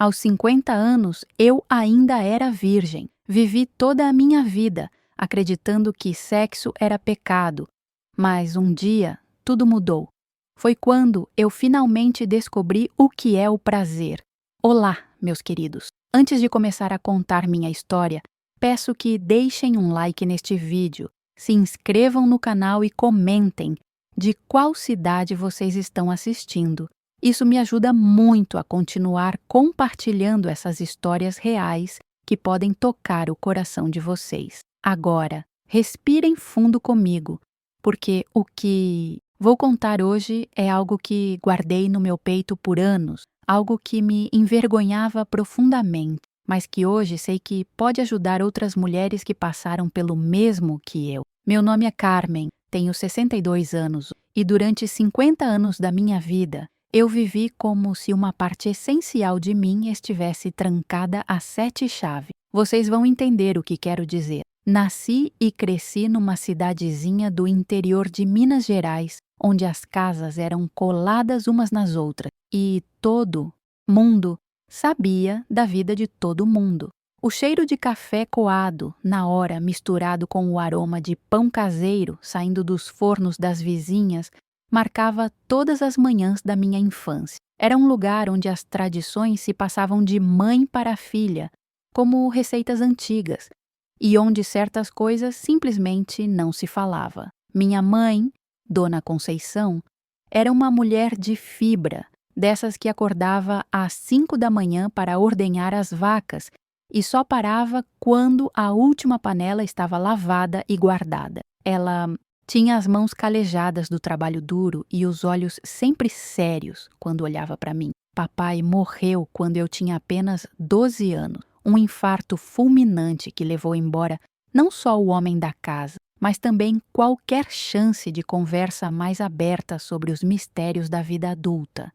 Aos 50 anos, eu ainda era virgem. Vivi toda a minha vida acreditando que sexo era pecado. Mas um dia, tudo mudou. Foi quando eu finalmente descobri o que é o prazer. Olá, meus queridos. Antes de começar a contar minha história, peço que deixem um like neste vídeo, se inscrevam no canal e comentem de qual cidade vocês estão assistindo. Isso me ajuda muito a continuar compartilhando essas histórias reais que podem tocar o coração de vocês. Agora, respirem fundo comigo, porque o que vou contar hoje é algo que guardei no meu peito por anos, algo que me envergonhava profundamente, mas que hoje sei que pode ajudar outras mulheres que passaram pelo mesmo que eu. Meu nome é Carmen, tenho 62 anos e durante 50 anos da minha vida, eu vivi como se uma parte essencial de mim estivesse trancada a 7 chaves. Vocês vão entender o que quero dizer. Nasci e cresci numa cidadezinha do interior de Minas Gerais, onde as casas eram coladas umas nas outras e todo mundo sabia da vida de todo mundo. O cheiro de café coado, na hora misturado com o aroma de pão caseiro saindo dos fornos das vizinhas, marcava todas as manhãs da minha infância. Era um lugar onde as tradições se passavam de mãe para filha, como receitas antigas, e onde certas coisas simplesmente não se falava. Minha mãe, Dona Conceição, era uma mulher de fibra, dessas que acordava às 5 da manhã para ordenhar as vacas e só parava quando a última panela estava lavada e guardada. Ela tinha as mãos calejadas do trabalho duro e os olhos sempre sérios quando olhava para mim. Papai morreu quando eu tinha apenas 12 anos. Um infarto fulminante que levou embora não só o homem da casa, mas também qualquer chance de conversa mais aberta sobre os mistérios da vida adulta.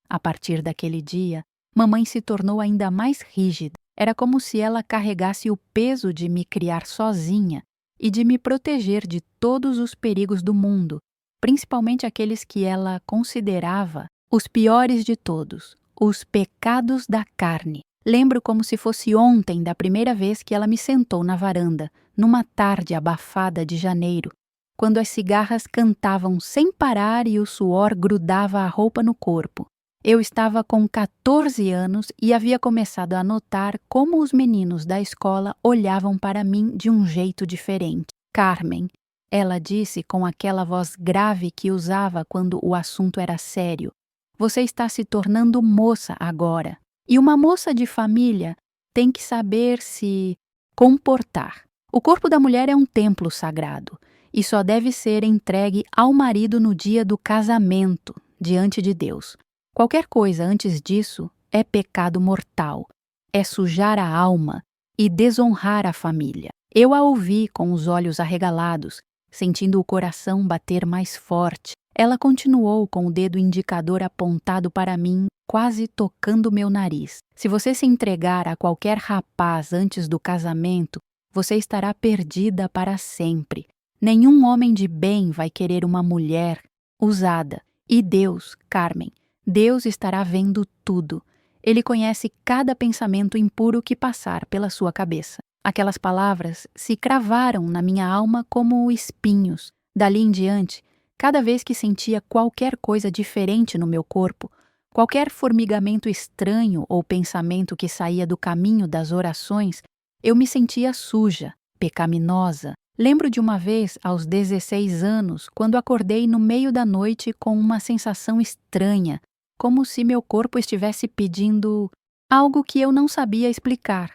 A partir daquele dia, mamãe se tornou ainda mais rígida. Era como se ela carregasse o peso de me criar sozinha e de me proteger de todos os perigos do mundo, principalmente aqueles que ela considerava os piores de todos, os pecados da carne. Lembro como se fosse ontem da primeira vez que ela me sentou na varanda, numa tarde abafada de janeiro, quando as cigarras cantavam sem parar e o suor grudava a roupa no corpo. Eu estava com 14 anos e havia começado a notar como os meninos da escola olhavam para mim de um jeito diferente. Carmen, ela disse com aquela voz grave que usava quando o assunto era sério. Você está se tornando moça agora. E uma moça de família tem que saber se comportar. O corpo da mulher é um templo sagrado e só deve ser entregue ao marido no dia do casamento, diante de Deus. Qualquer coisa antes disso é pecado mortal, é sujar a alma e desonrar a família. Eu a ouvi com os olhos arregalados, sentindo o coração bater mais forte. Ela continuou com o dedo indicador apontado para mim, quase tocando meu nariz. Se você se entregar a qualquer rapaz antes do casamento, você estará perdida para sempre. Nenhum homem de bem vai querer uma mulher usada. E Deus, Carmen, Deus estará vendo tudo. Ele conhece cada pensamento impuro que passar pela sua cabeça. Aquelas palavras se cravaram na minha alma como espinhos. Dali em diante, cada vez que sentia qualquer coisa diferente no meu corpo, qualquer formigamento estranho ou pensamento que saía do caminho das orações, eu me sentia suja, pecaminosa. Lembro de uma vez, aos 16 anos, quando acordei no meio da noite com uma sensação estranha, como se meu corpo estivesse pedindo algo que eu não sabia explicar.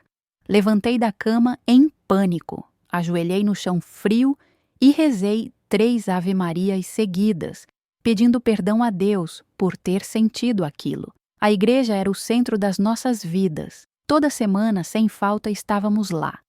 Levantei da cama em pânico, ajoelhei no chão frio e rezei 3 Ave-Marias seguidas, pedindo perdão a Deus por ter sentido aquilo. A igreja era o centro das nossas vidas. Toda semana, sem falta, estávamos lá.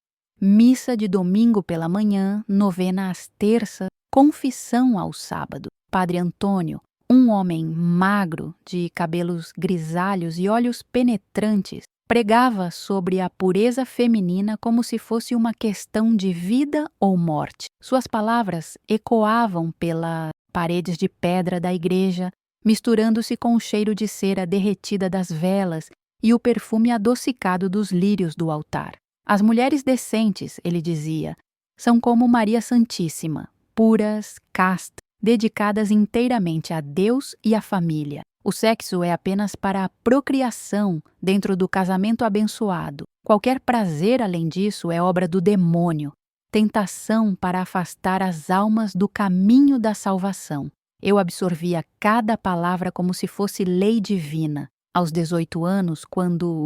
Missa de domingo pela manhã, novena às terças, confissão ao sábado. Padre Antônio, um homem magro, de cabelos grisalhos e olhos penetrantes, pregava sobre a pureza feminina como se fosse uma questão de vida ou morte. Suas palavras ecoavam pelas paredes de pedra da igreja, misturando-se com o cheiro de cera derretida das velas e o perfume adocicado dos lírios do altar. As mulheres decentes, ele dizia, são como Maria Santíssima, puras, castas, dedicadas inteiramente a Deus e à família. O sexo é apenas para a procriação dentro do casamento abençoado. Qualquer prazer além disso é obra do demônio, tentação para afastar as almas do caminho da salvação. Eu absorvia cada palavra como se fosse lei divina. Aos 18 anos, quando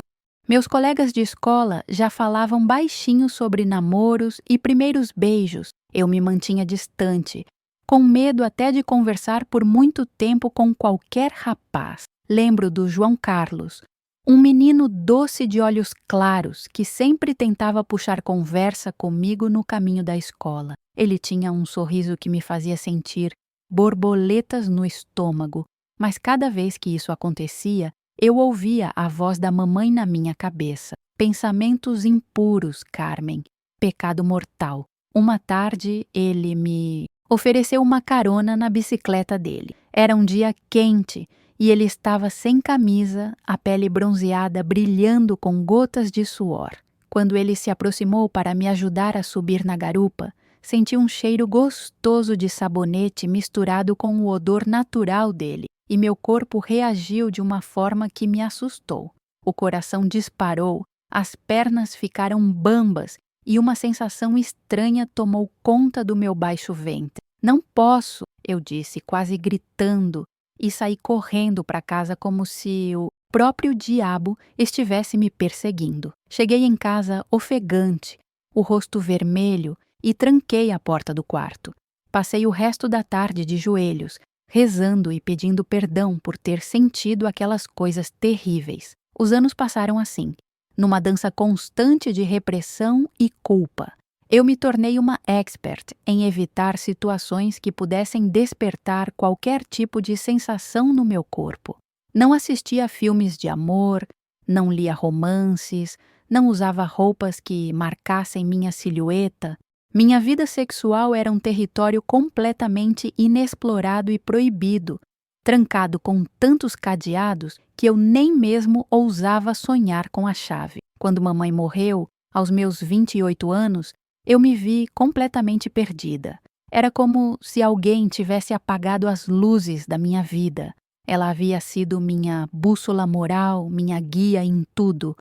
meus colegas de escola já falavam baixinho sobre namoros e primeiros beijos, eu me mantinha distante, com medo até de conversar por muito tempo com qualquer rapaz. Lembro do João Carlos, um menino doce de olhos claros que sempre tentava puxar conversa comigo no caminho da escola. Ele tinha um sorriso que me fazia sentir borboletas no estômago, mas cada vez que isso acontecia, eu ouvia a voz da mamãe na minha cabeça. Pensamentos impuros, Carmen. Pecado mortal. Uma tarde, ele me ofereceu uma carona na bicicleta dele. Era um dia quente e ele estava sem camisa, a pele bronzeada brilhando com gotas de suor. Quando ele se aproximou para me ajudar a subir na garupa, senti um cheiro gostoso de sabonete misturado com o odor natural dele, e meu corpo reagiu de uma forma que me assustou. O coração disparou, as pernas ficaram bambas e uma sensação estranha tomou conta do meu baixo ventre. Não posso, eu disse, quase gritando, e saí correndo para casa como se o próprio diabo estivesse me perseguindo. Cheguei em casa ofegante, o rosto vermelho, e tranquei a porta do quarto. Passei o resto da tarde de joelhos, rezando e pedindo perdão por ter sentido aquelas coisas terríveis. Os anos passaram assim, numa dança constante de repressão e culpa. Eu me tornei uma expert em evitar situações que pudessem despertar qualquer tipo de sensação no meu corpo. Não assistia a filmes de amor, não lia romances, não usava roupas que marcassem minha silhueta. Minha vida sexual era um território completamente inexplorado e proibido, trancado com tantos cadeados que eu nem mesmo ousava sonhar com a chave. Quando mamãe morreu, aos meus 28 anos, eu me vi completamente perdida. Era como se alguém tivesse apagado as luzes da minha vida. Ela havia sido minha bússola moral, minha guia em tudo.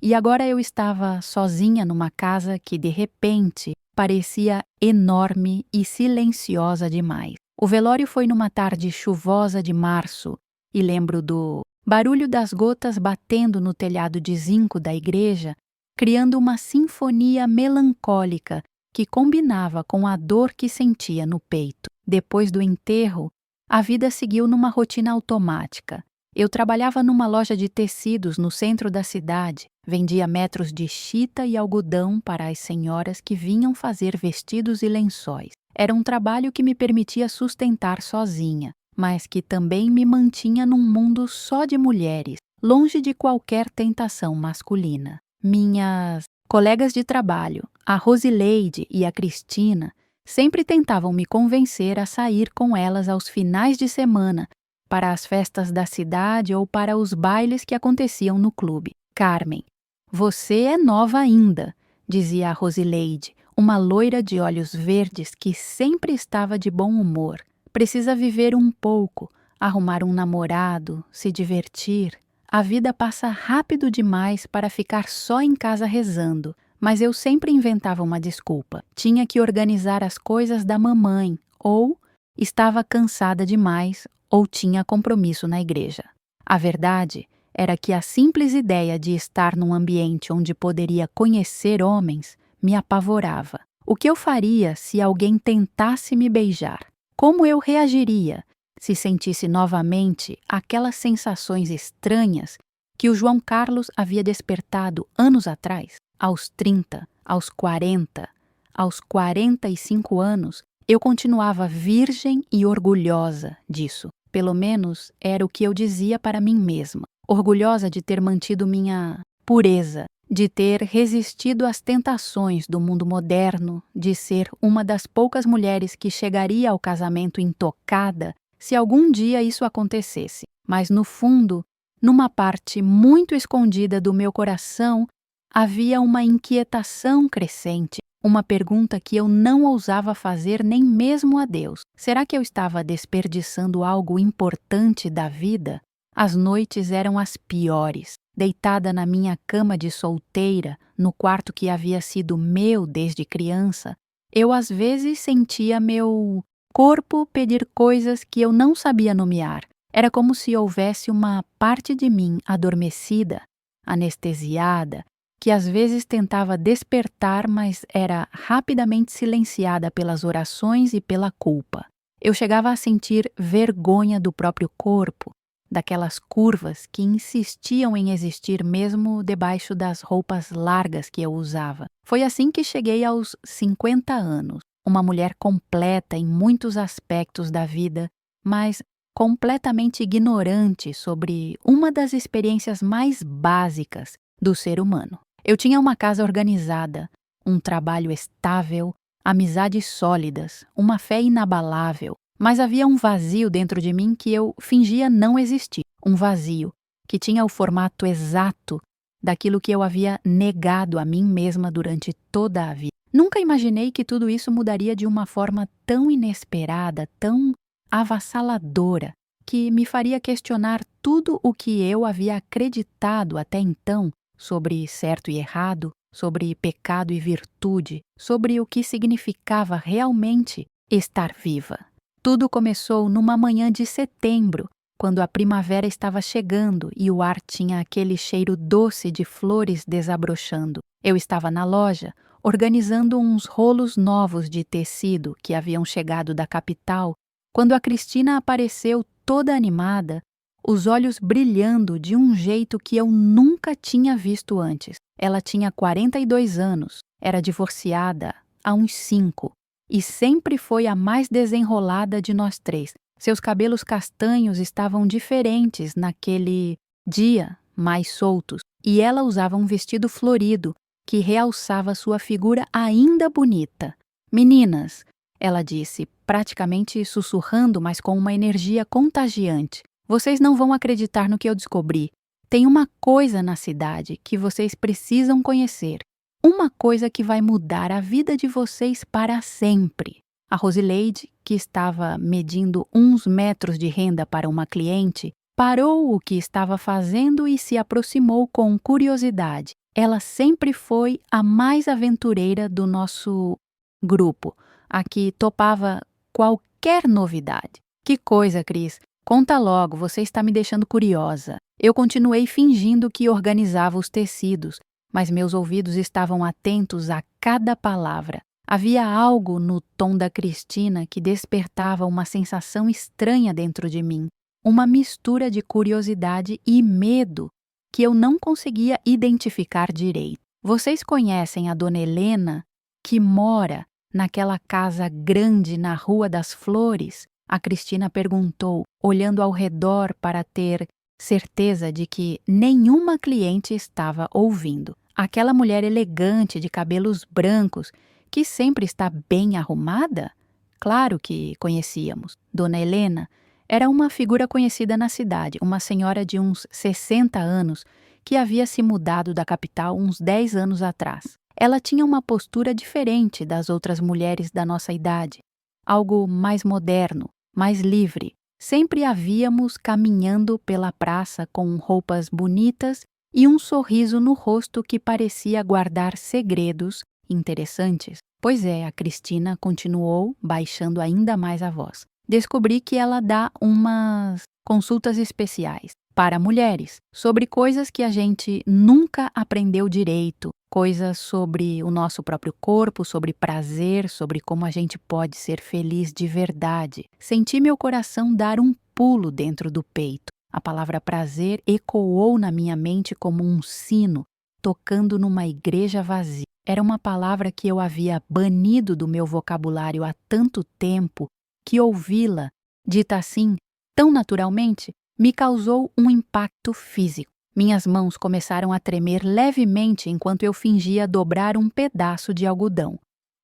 E agora eu estava sozinha numa casa que, de repente, parecia enorme e silenciosa demais. O velório foi numa tarde chuvosa de março, e lembro do barulho das gotas batendo no telhado de zinco da igreja, criando uma sinfonia melancólica que combinava com a dor que sentia no peito. Depois do enterro, a vida seguiu numa rotina automática. Eu trabalhava numa loja de tecidos no centro da cidade, vendia metros de chita e algodão para as senhoras que vinham fazer vestidos e lençóis. Era um trabalho que me permitia sustentar sozinha, mas que também me mantinha num mundo só de mulheres, longe de qualquer tentação masculina. Minhas colegas de trabalho, a Rosileide e a Cristina, sempre tentavam me convencer a sair com elas aos finais de semana, para as festas da cidade ou para os bailes que aconteciam no clube. Carmen, você é nova ainda, dizia a Rosileide, uma loira de olhos verdes que sempre estava de bom humor. Precisa viver um pouco, arrumar um namorado, se divertir. A vida passa rápido demais para ficar só em casa rezando, mas eu sempre inventava uma desculpa. Tinha que organizar as coisas da mamãe, ou estava cansada demais, ou tinha compromisso na igreja. A verdade era que a simples ideia de estar num ambiente onde poderia conhecer homens me apavorava. O que eu faria se alguém tentasse me beijar? Como eu reagiria se sentisse novamente aquelas sensações estranhas que o João Carlos havia despertado anos atrás? Aos 30, aos 40, aos 45 anos, eu continuava virgem e orgulhosa disso. Pelo menos era o que eu dizia para mim mesma. Orgulhosa de ter mantido minha pureza, de ter resistido às tentações do mundo moderno, de ser uma das poucas mulheres que chegaria ao casamento intocada se algum dia isso acontecesse. Mas no fundo, Numa parte muito escondida do meu coração, havia uma inquietação crescente, uma pergunta que eu não ousava fazer nem mesmo a Deus. Será que eu estava desperdiçando algo importante da vida? As noites eram as piores. Deitada na minha cama de solteira, no quarto que havia sido meu desde criança, eu às vezes sentia meu corpo pedir coisas que eu não sabia nomear. Era como se houvesse uma parte de mim adormecida, anestesiada, que às vezes tentava despertar, mas era rapidamente silenciada pelas orações e pela culpa. Eu chegava a sentir vergonha do próprio corpo, daquelas curvas que insistiam em existir mesmo debaixo das roupas largas que eu usava. Foi assim que cheguei aos 50 anos, uma mulher completa em muitos aspectos da vida, mas completamente ignorante sobre uma das experiências mais básicas do ser humano. Eu tinha uma casa organizada, um trabalho estável, amizades sólidas, uma fé inabalável, mas havia um vazio dentro de mim que eu fingia não existir. Um vazio que tinha o formato exato daquilo que eu havia negado a mim mesma durante toda a vida. Nunca imaginei que tudo isso mudaria de uma forma tão inesperada, tão avassaladora, que me faria questionar tudo o que eu havia acreditado até então sobre certo e errado, sobre pecado e virtude, sobre o que significava realmente estar viva. Tudo começou numa manhã de setembro, quando a primavera estava chegando e o ar tinha aquele cheiro doce de flores desabrochando. Eu estava na loja, organizando uns rolos novos de tecido que haviam chegado da capital, quando a Cristina apareceu toda animada, os olhos brilhando de um jeito que eu nunca tinha visto antes. Ela tinha 42 anos, era divorciada há uns 5 e sempre foi a mais desenrolada de nós três. Seus cabelos castanhos estavam diferentes naquele dia, mais soltos, e ela usava um vestido florido que realçava sua figura ainda bonita. "Meninas", ela disse, praticamente sussurrando, mas com uma energia contagiante, "vocês não vão acreditar no que eu descobri. Tem uma coisa na cidade que vocês precisam conhecer. Uma coisa que vai mudar a vida de vocês para sempre." A Rosileide, que estava medindo uns metros de renda para uma cliente, parou o que estava fazendo e se aproximou com curiosidade. Ela sempre foi a mais aventureira do nosso grupo, a que topava qualquer novidade. "Que coisa, Cris! Conta logo, você está me deixando curiosa." Eu continuei fingindo que organizava os tecidos, mas meus ouvidos estavam atentos a cada palavra. Havia algo no tom da Cristina que despertava uma sensação estranha dentro de mim, uma mistura de curiosidade e medo que eu não conseguia identificar direito. "Vocês conhecem a Dona Helena, que mora naquela casa grande na Rua das Flores?" A Cristina perguntou, olhando ao redor para ter certeza de que nenhuma cliente estava ouvindo. "Aquela mulher elegante de cabelos brancos, que sempre está bem arrumada?" Claro que conhecíamos. Dona Helena era uma figura conhecida na cidade, uma senhora de uns 60 anos que havia se mudado da capital uns 10 anos atrás. Ela tinha uma postura diferente das outras mulheres da nossa idade, algo mais moderno, mais livre. Sempre a víamos caminhando pela praça com roupas bonitas e um sorriso no rosto que parecia guardar segredos interessantes. "Pois é", a Cristina continuou, baixando ainda mais a voz. "Descobri que ela dá umas consultas especiais para mulheres, sobre coisas que a gente nunca aprendeu direito, coisas sobre o nosso próprio corpo, sobre prazer, sobre como a gente pode ser feliz de verdade." Senti meu coração dar um pulo dentro do peito. A palavra prazer ecoou na minha mente como um sino, tocando numa igreja vazia. Era uma palavra que eu havia banido do meu vocabulário há tanto tempo que ouvi-la, dita assim, tão naturalmente, me causou um impacto físico. Minhas mãos começaram a tremer levemente enquanto eu fingia dobrar um pedaço de algodão.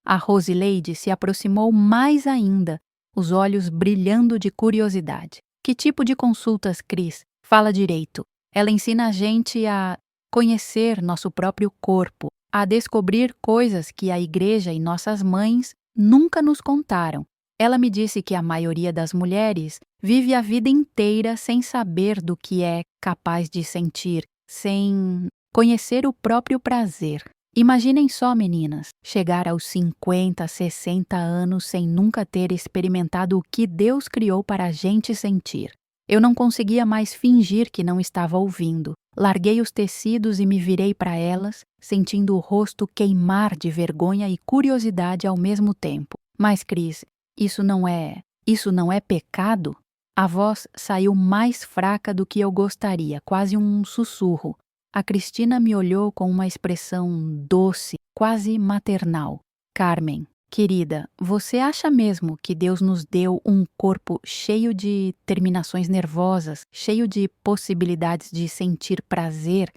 A Rosileide se aproximou mais ainda, os olhos brilhando de curiosidade. "Que tipo de consultas, Cris? Fala direito." Ela ensina a gente a conhecer nosso próprio corpo, a descobrir coisas que a igreja e nossas mães nunca nos contaram. Ela me disse que a maioria das mulheres vive a vida inteira sem saber do que é capaz de sentir, sem conhecer o próprio prazer. Imaginem só, meninas, chegar aos 50, 60 anos sem nunca ter experimentado o que Deus criou para a gente sentir. Eu não conseguia mais fingir que não estava ouvindo. Larguei os tecidos e me virei para elas, sentindo o rosto queimar de vergonha e curiosidade ao mesmo tempo. Mas, Cris, isso não é pecado? A voz saiu mais fraca do que eu gostaria, quase um sussurro. A Cristina me olhou com uma expressão doce, quase maternal. Carmen, querida, você acha mesmo que Deus nos deu um corpo cheio de terminações nervosas, cheio de possibilidades de sentir prazer,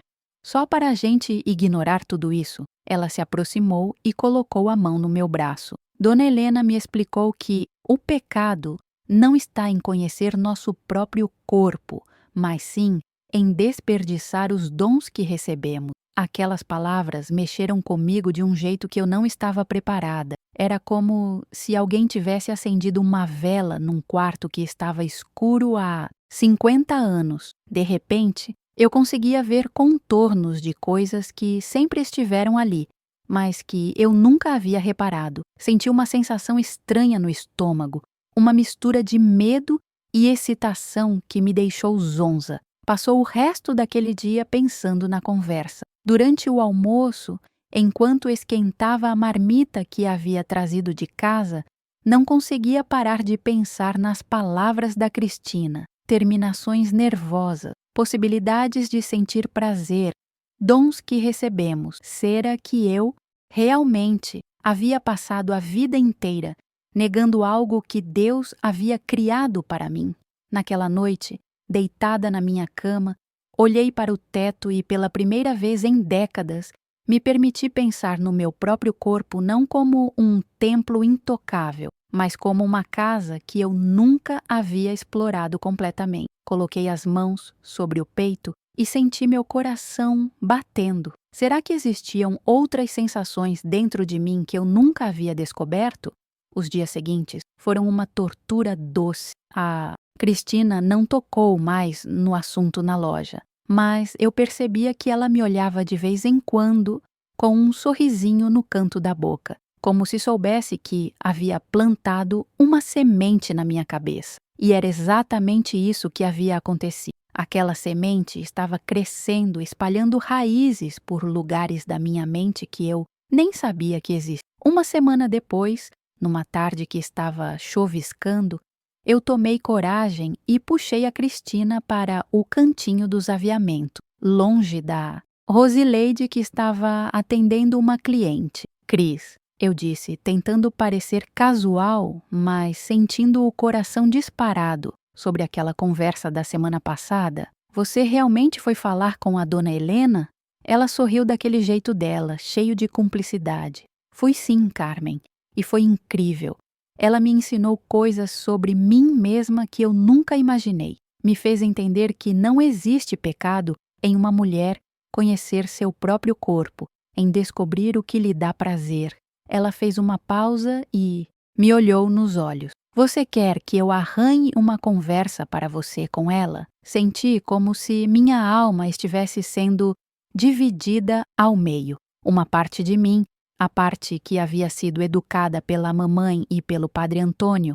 só para a gente ignorar tudo isso? Ela se aproximou e colocou a mão no meu braço. Dona Helena me explicou que o pecado não está em conhecer nosso próprio corpo, mas sim em desperdiçar os dons que recebemos. Aquelas palavras mexeram comigo de um jeito que eu não estava preparada. Era como se alguém tivesse acendido uma vela num quarto que estava escuro há 50 anos. De repente, eu conseguia ver contornos de coisas que sempre estiveram ali, mas que eu nunca havia reparado. Senti uma sensação estranha no estômago, uma mistura de medo e excitação que me deixou zonza. Passou o resto daquele dia pensando na conversa. Durante o almoço, enquanto esquentava a marmita que havia trazido de casa, não conseguia parar de pensar nas palavras da Cristina. Terminações nervosas, possibilidades de sentir prazer, dons que recebemos. Será que eu realmente havia passado a vida inteira negando algo que Deus havia criado para mim? Naquela noite, deitada na minha cama, olhei para o teto e, pela primeira vez em décadas, me permiti pensar no meu próprio corpo não como um templo intocável, mas como uma casa que eu nunca havia explorado completamente. Coloquei as mãos sobre o peito e senti meu coração batendo. Será que existiam outras sensações dentro de mim que eu nunca havia descoberto? Os dias seguintes foram uma tortura doce. A Cristina não tocou mais no assunto na loja, mas eu percebia que ela me olhava de vez em quando com um sorrisinho no canto da boca, como se soubesse que havia plantado uma semente na minha cabeça. E era exatamente isso que havia acontecido. Aquela semente estava crescendo, espalhando raízes por lugares da minha mente que eu nem sabia que existiam. Uma semana depois, numa tarde que estava chuviscando, eu tomei coragem e puxei a Cristina para o cantinho dos aviamentos, longe da Rosileide, que estava atendendo uma cliente. Cris, eu disse, tentando parecer casual, mas sentindo o coração disparado sobre aquela conversa da semana passada. Você realmente foi falar com a dona Helena? Ela sorriu daquele jeito dela, cheio de cumplicidade. Fui sim, Carmen, e foi incrível. Ela me ensinou coisas sobre mim mesma que eu nunca imaginei. Me fez entender que não existe pecado em uma mulher conhecer seu próprio corpo, em descobrir o que lhe dá prazer. Ela fez uma pausa e me olhou nos olhos. Você quer que eu arranhe uma conversa para você com ela? Senti como se minha alma estivesse sendo dividida ao meio. Uma parte de mim, a parte que havia sido educada pela mamãe e pelo padre Antônio,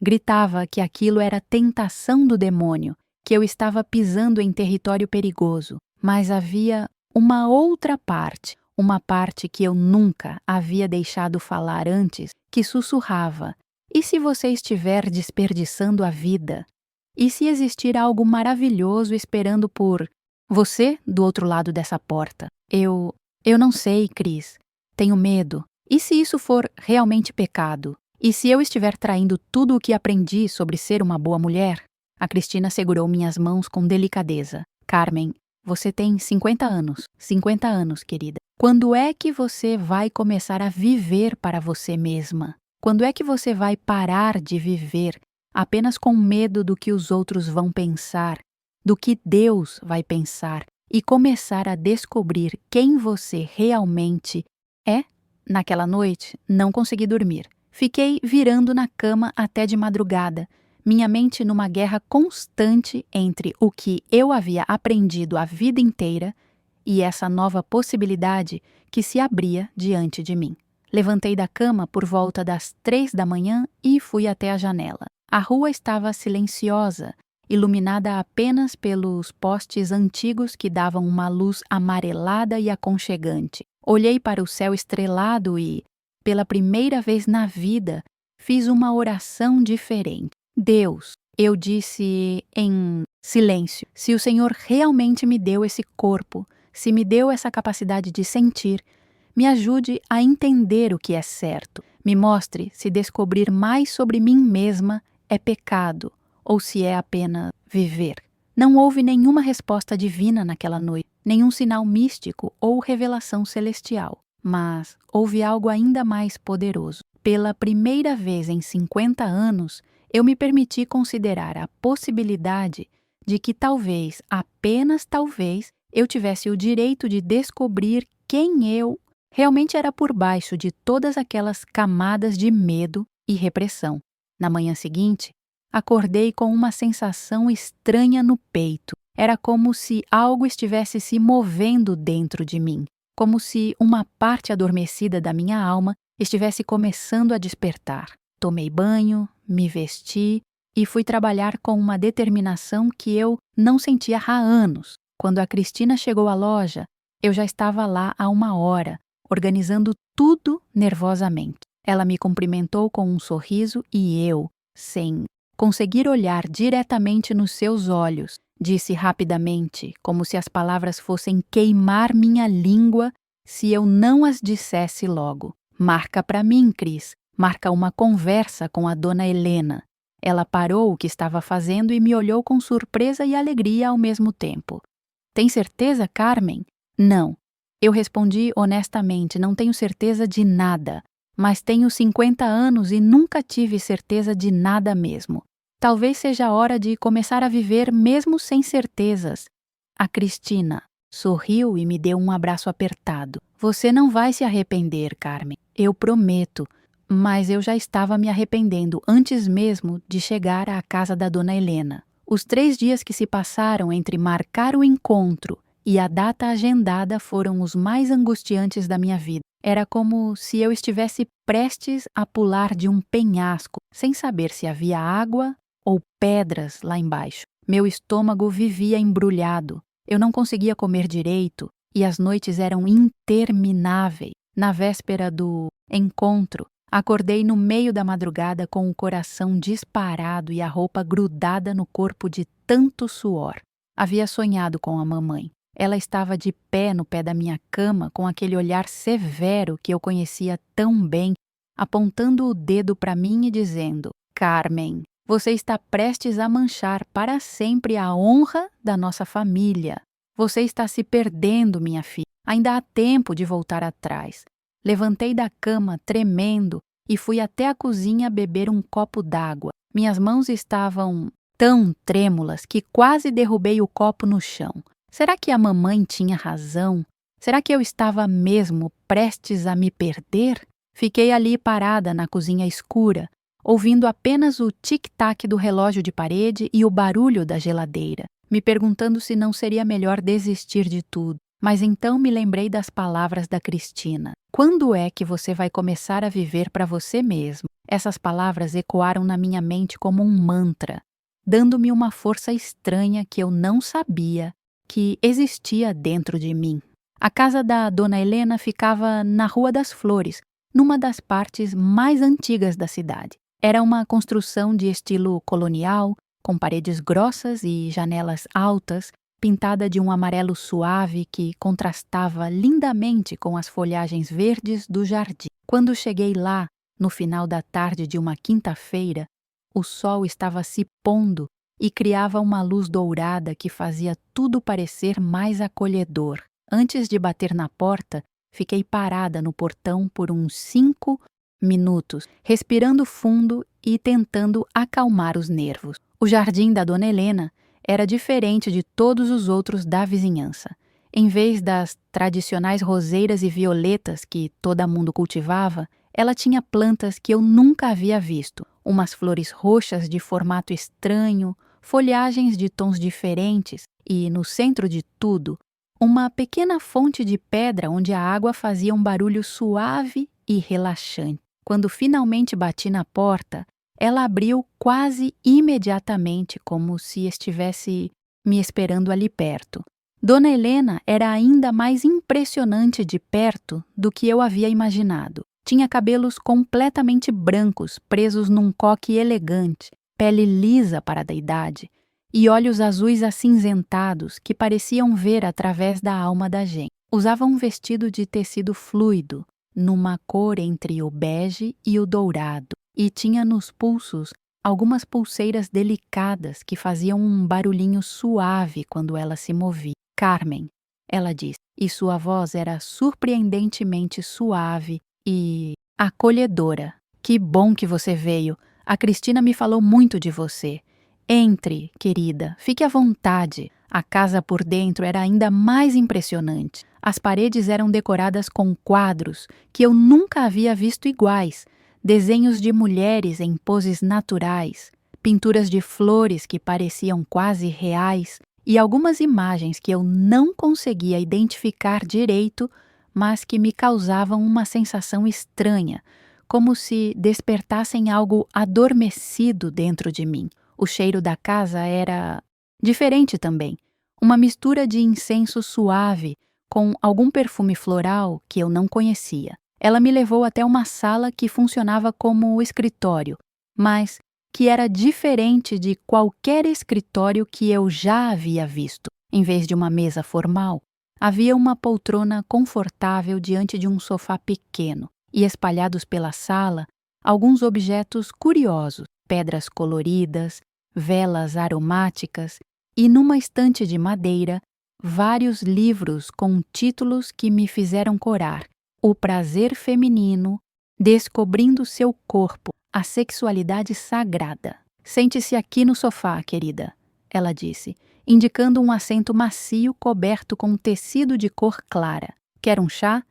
gritava que aquilo era tentação do demônio, que eu estava pisando em território perigoso. Mas havia uma outra parte, uma parte que eu nunca havia deixado falar antes, que sussurrava: e se você estiver desperdiçando a vida? E se existir algo maravilhoso esperando por você do outro lado dessa porta? Eu não sei, Cris. Tenho medo. E se isso for realmente pecado? E se eu estiver traindo tudo o que aprendi sobre ser uma boa mulher? A Cristina segurou minhas mãos com delicadeza. Carmen, você tem 50 anos. 50 anos, querida. Quando é que você vai começar a viver para você mesma? Quando é que você vai parar de viver apenas com medo do que os outros vão pensar, do que Deus vai pensar e começar a descobrir quem você realmente é? Naquela noite, não consegui dormir. Fiquei virando na cama até de madrugada, minha mente numa guerra constante entre o que eu havia aprendido a vida inteira e essa nova possibilidade que se abria diante de mim. Levantei da cama por volta das 3 da manhã e fui até a janela. A rua estava silenciosa, iluminada apenas pelos postes antigos que davam uma luz amarelada e aconchegante. Olhei para o céu estrelado e, pela primeira vez na vida, fiz uma oração diferente. Deus, eu disse em silêncio, se o Senhor realmente me deu esse corpo, se me deu essa capacidade de sentir, me ajude a entender o que é certo. Me mostre se descobrir mais sobre mim mesma é pecado ou se é apenas viver. Não houve nenhuma resposta divina naquela noite, nenhum sinal místico ou revelação celestial, mas houve algo ainda mais poderoso. Pela primeira vez em 50 anos, eu me permiti considerar a possibilidade de que talvez, apenas talvez, eu tivesse o direito de descobrir quem eu realmente era por baixo de todas aquelas camadas de medo e repressão. Na manhã seguinte, acordei com uma sensação estranha no peito. Era como se algo estivesse se movendo dentro de mim, como se uma parte adormecida da minha alma estivesse começando a despertar. Tomei banho, me vesti e fui trabalhar com uma determinação que eu não sentia há anos. Quando a Cristina chegou à loja, eu já estava lá há 1 hora, organizando tudo nervosamente. Ela me cumprimentou com um sorriso e eu, sem conseguir olhar diretamente nos seus olhos, disse rapidamente, como se as palavras fossem queimar minha língua se eu não as dissesse logo. Marca para mim, Cris. Marca uma conversa com a dona Helena. Ela parou o que estava fazendo e me olhou com surpresa e alegria ao mesmo tempo. Tem certeza, Carmen? Não. Eu respondi honestamente, não tenho certeza de nada, mas tenho 50 anos e nunca tive certeza de nada mesmo. Talvez seja a hora de começar a viver mesmo sem certezas. A Cristina sorriu e me deu um abraço apertado. Você não vai se arrepender, Carmen. Eu prometo. Mas eu já estava me arrependendo antes mesmo de chegar à casa da dona Helena. Os 3 dias que se passaram entre marcar o encontro e a data agendada foram os mais angustiantes da minha vida. Era como se eu estivesse prestes a pular de um penhasco, sem saber se havia água ou pedras lá embaixo. Meu estômago vivia embrulhado. Eu não conseguia comer direito e as noites eram intermináveis. Na véspera do encontro, acordei no meio da madrugada com o coração disparado e a roupa grudada no corpo de tanto suor. Havia sonhado com a mamãe. Ela estava de pé no pé da minha cama com aquele olhar severo que eu conhecia tão bem, apontando o dedo para mim e dizendo: Carmen, você está prestes a manchar para sempre a honra da nossa família. Você está se perdendo, minha filha. Ainda há tempo de voltar atrás. Levantei da cama, tremendo, e fui até a cozinha beber um copo d'água. Minhas mãos estavam tão trêmulas que quase derrubei o copo no chão. Será que a mamãe tinha razão? Será que eu estava mesmo prestes a me perder? Fiquei ali parada na cozinha escura, ouvindo apenas o tic-tac do relógio de parede e o barulho da geladeira, me perguntando se não seria melhor desistir de tudo. Mas então me lembrei das palavras da Cristina. Quando é que você vai começar a viver para você mesmo? Essas palavras ecoaram na minha mente como um mantra, dando-me uma força estranha que eu não sabia que existia dentro de mim. A casa da dona Helena ficava na Rua das Flores, numa das partes mais antigas da cidade. Era uma construção de estilo colonial, com paredes grossas e janelas altas, pintada de um amarelo suave que contrastava lindamente com as folhagens verdes do jardim. Quando cheguei lá, no final da tarde de uma quinta-feira, o sol estava se pondo e criava uma luz dourada que fazia tudo parecer mais acolhedor. Antes de bater na porta, fiquei parada no portão por uns 5 minutos, respirando fundo e tentando acalmar os nervos. O jardim da dona Helena era diferente de todos os outros da vizinhança. Em vez das tradicionais roseiras e violetas que todo mundo cultivava, ela tinha plantas que eu nunca havia visto, umas flores roxas de formato estranho, folhagens de tons diferentes e, no centro de tudo, uma pequena fonte de pedra onde a água fazia um barulho suave e relaxante. Quando finalmente bati na porta, ela abriu quase imediatamente, como se estivesse me esperando ali perto. Dona Helena era ainda mais impressionante de perto do que eu havia imaginado. Tinha cabelos completamente brancos, presos num coque elegante, pele lisa para a idade, e olhos azuis acinzentados que pareciam ver através da alma da gente. Usava um vestido de tecido fluido, numa cor entre o bege e o dourado, e tinha nos pulsos algumas pulseiras delicadas que faziam um barulhinho suave quando ela se movia. Carmen, ela disse, e sua voz era surpreendentemente suave e acolhedora. Que bom que você veio. A Cristina me falou muito de você. Entre, querida, fique à vontade. A casa por dentro era ainda mais impressionante. As paredes eram decoradas com quadros que eu nunca havia visto iguais, desenhos de mulheres em poses naturais, pinturas de flores que pareciam quase reais e algumas imagens que eu não conseguia identificar direito, mas que me causavam uma sensação estranha, como se despertassem algo adormecido dentro de mim. O cheiro da casa era diferente também, uma mistura de incenso suave com algum perfume floral que eu não conhecia. Ela me levou até uma sala que funcionava como escritório, mas que era diferente de qualquer escritório que eu já havia visto. Em vez de uma mesa formal, havia uma poltrona confortável diante de um sofá pequeno e espalhados pela sala alguns objetos curiosos, pedras coloridas, velas aromáticas e, numa estante de madeira, vários livros com títulos que me fizeram corar. O prazer feminino, descobrindo seu corpo, a sexualidade sagrada. Sente-se aqui no sofá, querida, ela disse, indicando um assento macio coberto com tecido de cor clara. Quer um chá?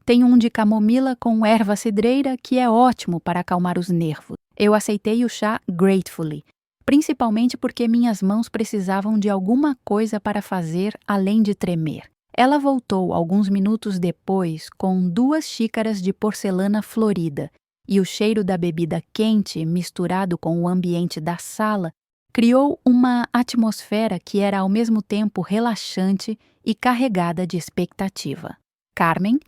Tem um de camomila com erva cidreira que é ótimo para acalmar os nervos. Eu aceitei o chá gratefully, principalmente porque minhas mãos precisavam de alguma coisa para fazer além de tremer. Ela voltou alguns minutos depois com 2 xícaras de porcelana florida, e o cheiro da bebida quente, misturado com o ambiente da sala, criou uma atmosfera que era ao mesmo tempo relaxante e carregada de expectativa. Carmen,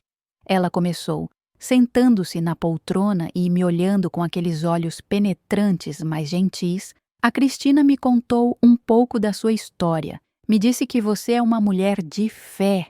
ela começou, sentando-se na poltrona e me olhando com aqueles olhos penetrantes, mas gentis, a Cristina me contou um pouco da sua história. Me disse que você é uma mulher de fé,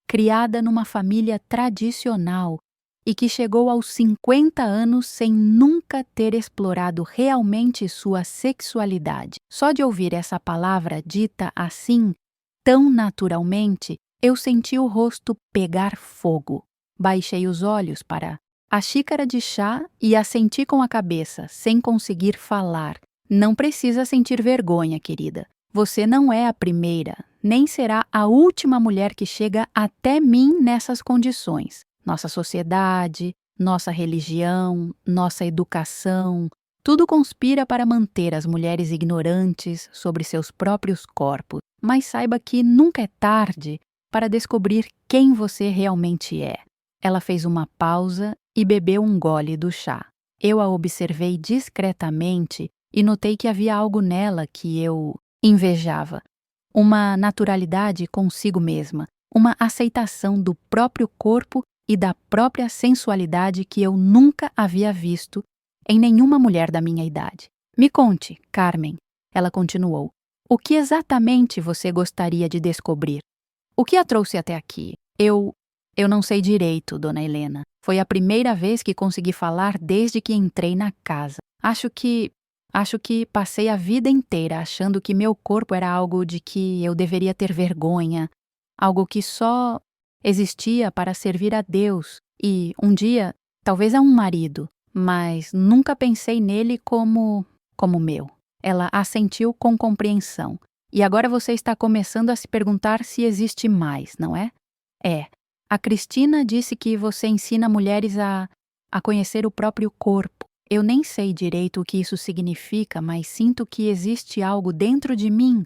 criada numa família tradicional e que chegou aos 50 anos sem nunca ter explorado realmente sua sexualidade. Só de ouvir essa palavra dita assim, tão naturalmente, eu senti o rosto pegar fogo. Baixei os olhos para a xícara de chá e assenti com a cabeça, sem conseguir falar. Não precisa sentir vergonha, querida. Você não é a primeira, nem será a última mulher que chega até mim nessas condições. Nossa sociedade, nossa religião, nossa educação, tudo conspira para manter as mulheres ignorantes sobre seus próprios corpos. Mas saiba que nunca é tarde para descobrir quem você realmente é. Ela fez uma pausa e bebeu um gole do chá. Eu a observei discretamente e notei que havia algo nela que eu invejava. Uma naturalidade consigo mesma, uma aceitação do próprio corpo e da própria sensualidade que eu nunca havia visto em nenhuma mulher da minha idade. Me conte, Carmen, ela continuou, o que exatamente você gostaria de descobrir? O que a trouxe até aqui? Eu não sei direito, dona Helena. Foi a primeira vez que consegui falar desde que entrei na casa. Acho que passei a vida inteira achando que meu corpo era algo de que eu deveria ter vergonha, algo que só existia para servir a Deus e, um dia, talvez a um marido, mas nunca pensei nele como meu. Ela assentiu com compreensão. E agora você está começando a se perguntar se existe mais, não é? É. A Cristina disse que você ensina mulheres a conhecer o próprio corpo. Eu nem sei direito o que isso significa, mas sinto que existe algo dentro de mim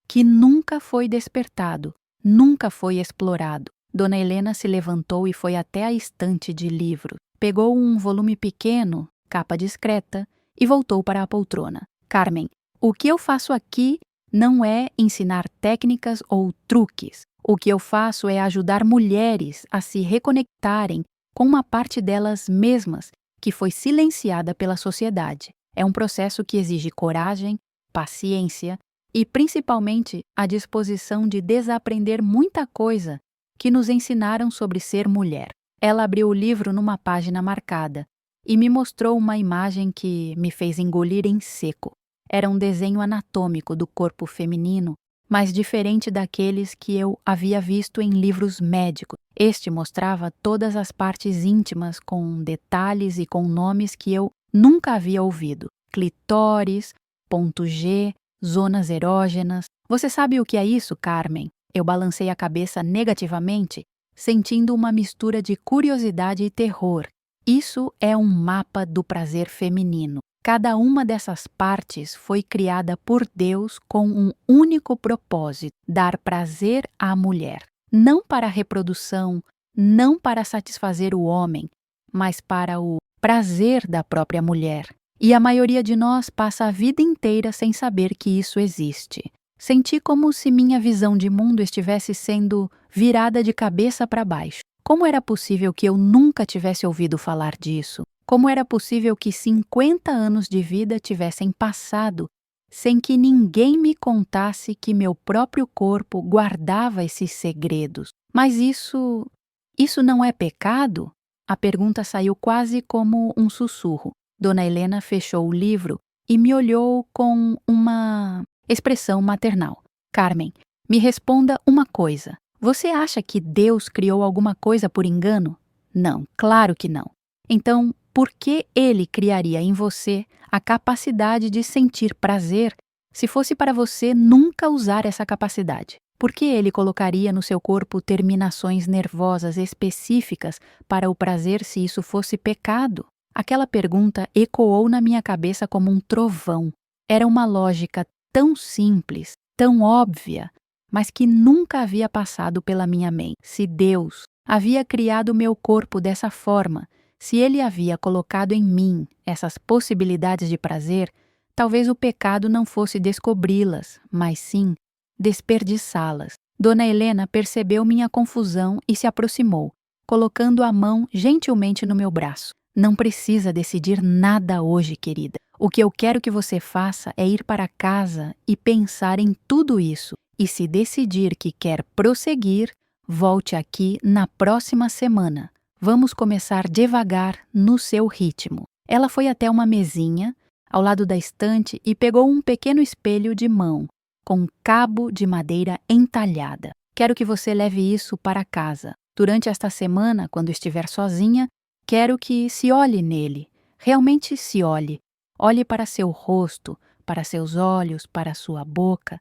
que nunca foi despertado, nunca foi explorado. Dona Helena se levantou e foi até a estante de livro. Pegou um volume pequeno, capa discreta, e voltou para a poltrona. Carmen, o que eu faço aqui não é ensinar técnicas ou truques. O que eu faço é ajudar mulheres a se reconectarem com uma parte delas mesmas que foi silenciada pela sociedade. É um processo que exige coragem, paciência e, principalmente, a disposição de desaprender muita coisa que nos ensinaram sobre ser mulher. Ela abriu o livro numa página marcada e me mostrou uma imagem que me fez engolir em seco. Era um desenho anatômico do corpo feminino, mas diferente daqueles que eu havia visto em livros médicos. Este mostrava todas as partes íntimas com detalhes e com nomes que eu nunca havia ouvido. Clitóris, ponto G, zonas erógenas. Você sabe o que é isso, Carmen? Eu balancei a cabeça negativamente, sentindo uma mistura de curiosidade e terror. Isso é um mapa do prazer feminino. Cada uma dessas partes foi criada por Deus com um único propósito: dar prazer à mulher. Não para a reprodução, não para satisfazer o homem, mas para o prazer da própria mulher. E a maioria de nós passa a vida inteira sem saber que isso existe. Senti como se minha visão de mundo estivesse sendo virada de cabeça para baixo. Como era possível que eu nunca tivesse ouvido falar disso? Como era possível que 50 anos de vida tivessem passado sem que ninguém me contasse que meu próprio corpo guardava esses segredos? Mas isso não é pecado? A pergunta saiu quase como um sussurro. Dona Helena fechou o livro e me olhou com uma expressão maternal. Carmen, me responda uma coisa. Você acha que Deus criou alguma coisa por engano? Não, claro que não. Então, por que Ele criaria em você a capacidade de sentir prazer se fosse para você nunca usar essa capacidade? Por que Ele colocaria no seu corpo terminações nervosas específicas para o prazer se isso fosse pecado? Aquela pergunta ecoou na minha cabeça como um trovão. Era uma lógica tão simples, tão óbvia, mas que nunca havia passado pela minha mente. Se Deus havia criado meu corpo dessa forma, se Ele havia colocado em mim essas possibilidades de prazer, talvez o pecado não fosse descobri-las, mas sim desperdiçá-las. Dona Helena percebeu minha confusão e se aproximou, colocando a mão gentilmente no meu braço. Não precisa decidir nada hoje, querida. O que eu quero que você faça é ir para casa e pensar em tudo isso. E se decidir que quer prosseguir, volte aqui na próxima semana. Vamos começar devagar no seu ritmo. Ela foi até uma mesinha, ao lado da estante, e pegou um pequeno espelho de mão, com um cabo de madeira entalhada. Quero que você leve isso para casa. Durante esta semana, quando estiver sozinha, quero que se olhe nele. Realmente se olhe. Olhe para seu rosto, para seus olhos, para sua boca.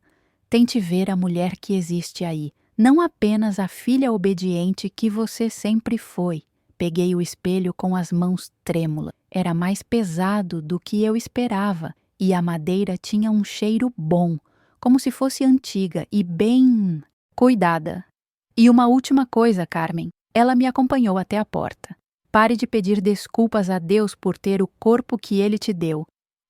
Tente ver a mulher que existe aí, não apenas a filha obediente que você sempre foi. Peguei o espelho com as mãos trêmulas. Era mais pesado do que eu esperava e a madeira tinha um cheiro bom, como se fosse antiga e bem cuidada. E uma última coisa, Carmen. Ela me acompanhou até a porta. Pare de pedir desculpas a Deus por ter o corpo que Ele te deu.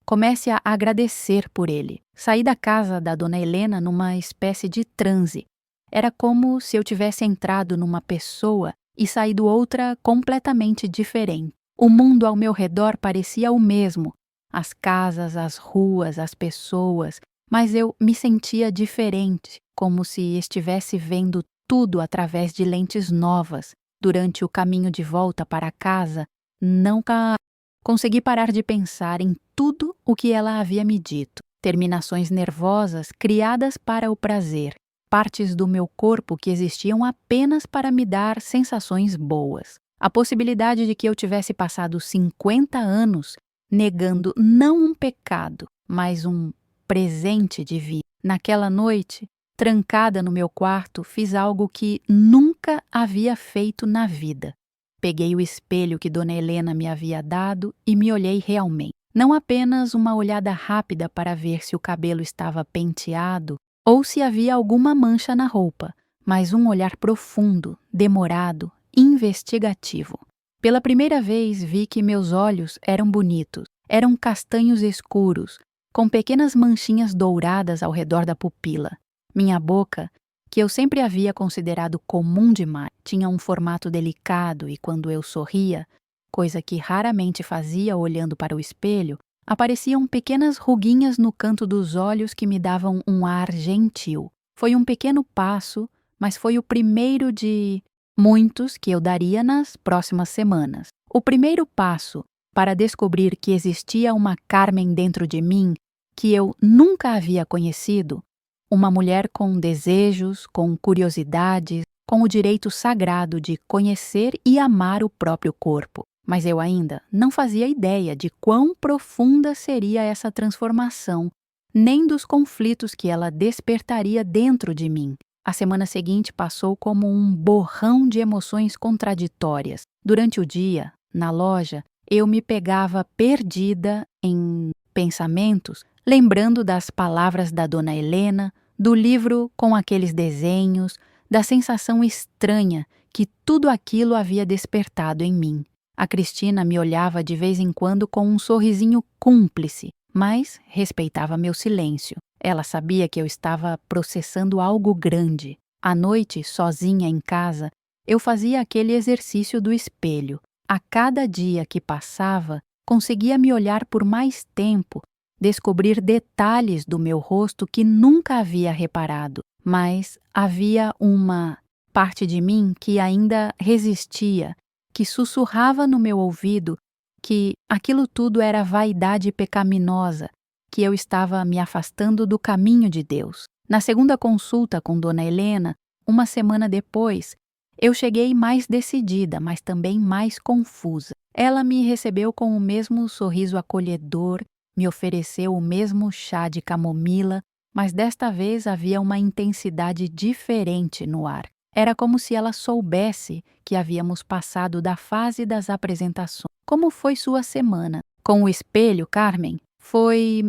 Comece a agradecer por ele. Saí da casa da Dona Helena numa espécie de transe. Era como se eu tivesse entrado numa pessoa e saído outra completamente diferente. O mundo ao meu redor parecia o mesmo. As casas, as ruas, as pessoas. Mas eu me sentia diferente, como se estivesse vendo tudo através de lentes novas. Durante o caminho de volta para casa, nunca consegui parar de pensar em tudo o que ela havia me dito. Terminações nervosas criadas para o prazer. Partes do meu corpo que existiam apenas para me dar sensações boas. A possibilidade de que eu tivesse passado 50 anos negando não um pecado, mas um presente divino. Naquela noite, trancada no meu quarto, fiz algo que nunca havia feito na vida. Peguei o espelho que Dona Helena me havia dado e me olhei realmente. Não apenas uma olhada rápida para ver se o cabelo estava penteado ou se havia alguma mancha na roupa, mas um olhar profundo, demorado, investigativo. Pela primeira vez vi que meus olhos eram bonitos. Eram castanhos escuros, com pequenas manchinhas douradas ao redor da pupila. Minha boca, que eu sempre havia considerado comum demais, tinha um formato delicado e quando eu sorria, coisa que raramente fazia olhando para o espelho, apareciam pequenas ruguinhas no canto dos olhos que me davam um ar gentil. Foi um pequeno passo, mas foi o primeiro de muitos que eu daria nas próximas semanas. O primeiro passo para descobrir que existia uma Carmen dentro de mim que eu nunca havia conhecido, uma mulher com desejos, com curiosidades, com o direito sagrado de conhecer e amar o próprio corpo. Mas eu ainda não fazia ideia de quão profunda seria essa transformação, nem dos conflitos que ela despertaria dentro de mim. A semana seguinte passou como um borrão de emoções contraditórias. Durante o dia, na loja, eu me pegava perdida em pensamentos, lembrando das palavras da Dona Helena, do livro com aqueles desenhos, da sensação estranha que tudo aquilo havia despertado em mim. A Cristina me olhava de vez em quando com um sorrisinho cúmplice, mas respeitava meu silêncio. Ela sabia que eu estava processando algo grande. À noite, sozinha em casa, eu fazia aquele exercício do espelho. A cada dia que passava, conseguia me olhar por mais tempo, descobrir detalhes do meu rosto que nunca havia reparado. Mas havia uma parte de mim que ainda resistia, que sussurrava no meu ouvido que aquilo tudo era vaidade pecaminosa, que eu estava me afastando do caminho de Deus. Na segunda consulta com Dona Helena, uma semana depois, eu cheguei mais decidida, mas também mais confusa. Ela me recebeu com o mesmo sorriso acolhedor, me ofereceu o mesmo chá de camomila, mas desta vez havia uma intensidade diferente no ar. Era como se ela soubesse que havíamos passado da fase das apresentações. Como foi sua semana? Com o espelho, Carmen? Foi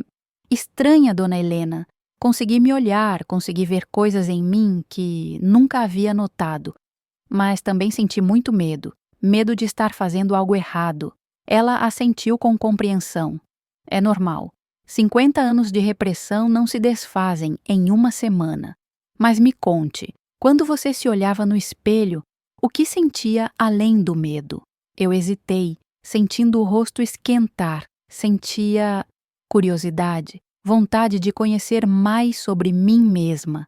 estranha, Dona Helena. Consegui me olhar, consegui ver coisas em mim que nunca havia notado. Mas também senti muito medo. Medo de estar fazendo algo errado. Ela assentiu com compreensão. É normal. 50 anos de repressão não se desfazem em uma semana. Mas me conte, quando você se olhava no espelho, o que sentia além do medo? Eu hesitei, sentindo o rosto esquentar. Sentia curiosidade, vontade de conhecer mais sobre mim mesma.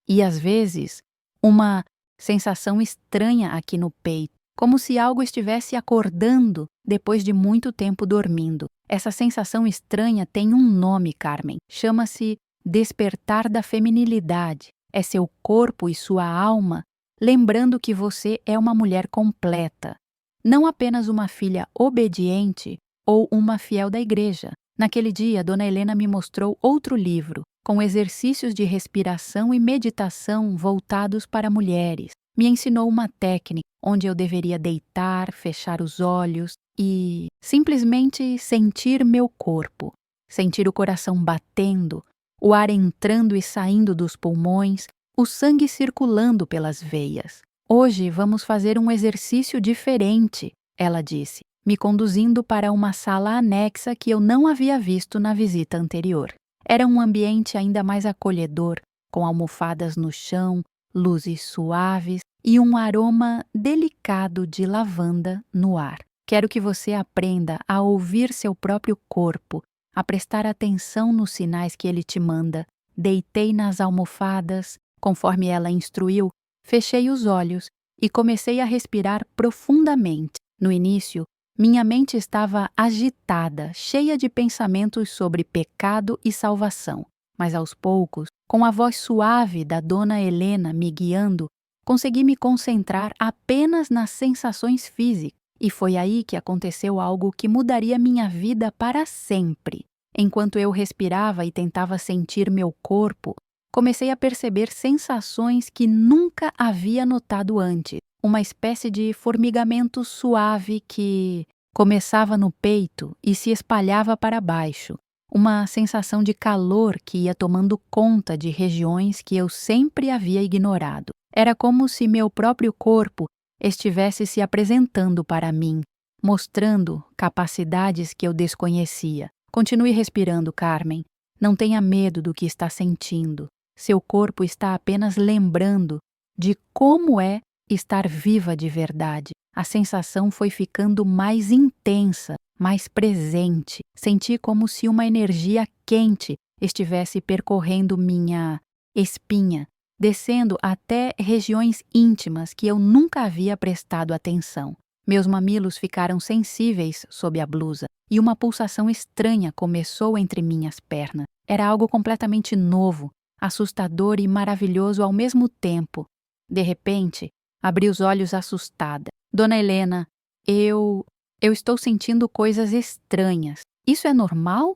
E às vezes, uma sensação estranha aqui no peito, como se algo estivesse acordando depois de muito tempo dormindo. Essa sensação estranha tem um nome, Carmen. Chama-se despertar da feminilidade. É seu corpo e sua alma lembrando que você é uma mulher completa, não apenas uma filha obediente ou uma fiel da igreja. Naquele dia, Dona Helena me mostrou outro livro, com exercícios de respiração e meditação voltados para mulheres. Me ensinou uma técnica onde eu deveria deitar, fechar os olhos e simplesmente sentir meu corpo, sentir o coração batendo, o ar entrando e saindo dos pulmões, o sangue circulando pelas veias. Hoje vamos fazer um exercício diferente, ela disse, me conduzindo para uma sala anexa que eu não havia visto na visita anterior. Era um ambiente ainda mais acolhedor, com almofadas no chão, luzes suaves e um aroma delicado de lavanda no ar. Quero que você aprenda a ouvir seu próprio corpo, a prestar atenção nos sinais que ele te manda. Deitei nas almofadas, conforme ela instruiu, fechei os olhos e comecei a respirar profundamente. No início, minha mente estava agitada, cheia de pensamentos sobre pecado e salvação. Mas aos poucos, com a voz suave da Dona Helena me guiando, consegui me concentrar apenas nas sensações físicas. E foi aí que aconteceu algo que mudaria minha vida para sempre. Enquanto eu respirava e tentava sentir meu corpo, comecei a perceber sensações que nunca havia notado antes. Uma espécie de formigamento suave que começava no peito e se espalhava para baixo. Uma sensação de calor que ia tomando conta de regiões que eu sempre havia ignorado. Era como se meu próprio corpo estivesse se apresentando para mim, mostrando capacidades que eu desconhecia. Continue respirando, Carmen. Não tenha medo do que está sentindo. Seu corpo está apenas lembrando de como é estar viva de verdade. A sensação foi ficando mais intensa, mais presente. Senti como se uma energia quente estivesse percorrendo minha espinha, descendo até regiões íntimas que eu nunca havia prestado atenção. Meus mamilos ficaram sensíveis sob a blusa e uma pulsação estranha começou entre minhas pernas. Era algo completamente novo, assustador e maravilhoso ao mesmo tempo. De repente, abri os olhos assustada. Dona Helena, eu estou sentindo coisas estranhas. Isso é normal?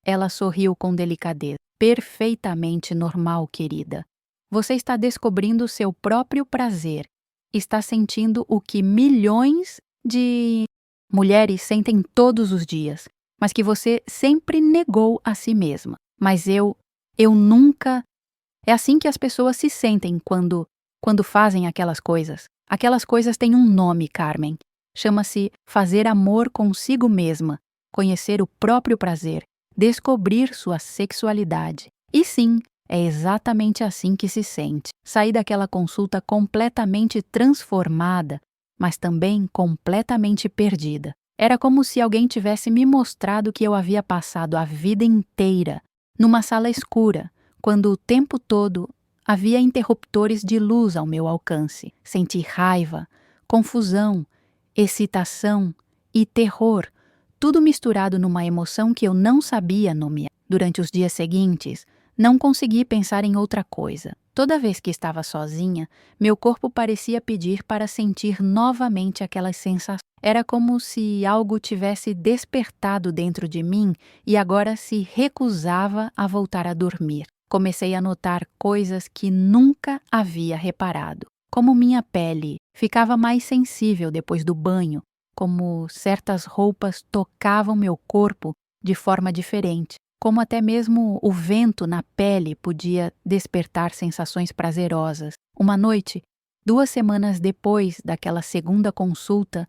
Ela sorriu com delicadeza. Perfeitamente normal, querida. Você está descobrindo seu próprio prazer. Está sentindo o que milhões de mulheres sentem todos os dias, mas que você sempre negou a si mesma. Mas eu nunca... É assim que as pessoas se sentem quando fazem aquelas coisas. Aquelas coisas têm um nome, Carmen. Chama-se fazer amor consigo mesma, conhecer o próprio prazer, descobrir sua sexualidade. E sim, é exatamente assim que se sente. Saí daquela consulta completamente transformada, mas também completamente perdida. Era como se alguém tivesse me mostrado que eu havia passado a vida inteira numa sala escura, quando o tempo todo havia interruptores de luz ao meu alcance. Senti raiva, confusão, excitação e terror, tudo misturado numa emoção que eu não sabia nomear. Durante os dias seguintes, não consegui pensar em outra coisa. Toda vez que estava sozinha, meu corpo parecia pedir para sentir novamente aquelas sensações. Era como se algo tivesse despertado dentro de mim e agora se recusava a voltar a dormir. Comecei a notar coisas que nunca havia reparado. Como minha pele ficava mais sensível depois do banho, como certas roupas tocavam meu corpo de forma diferente, como até mesmo o vento na pele podia despertar sensações prazerosas. Uma noite, 2 semanas depois daquela segunda consulta,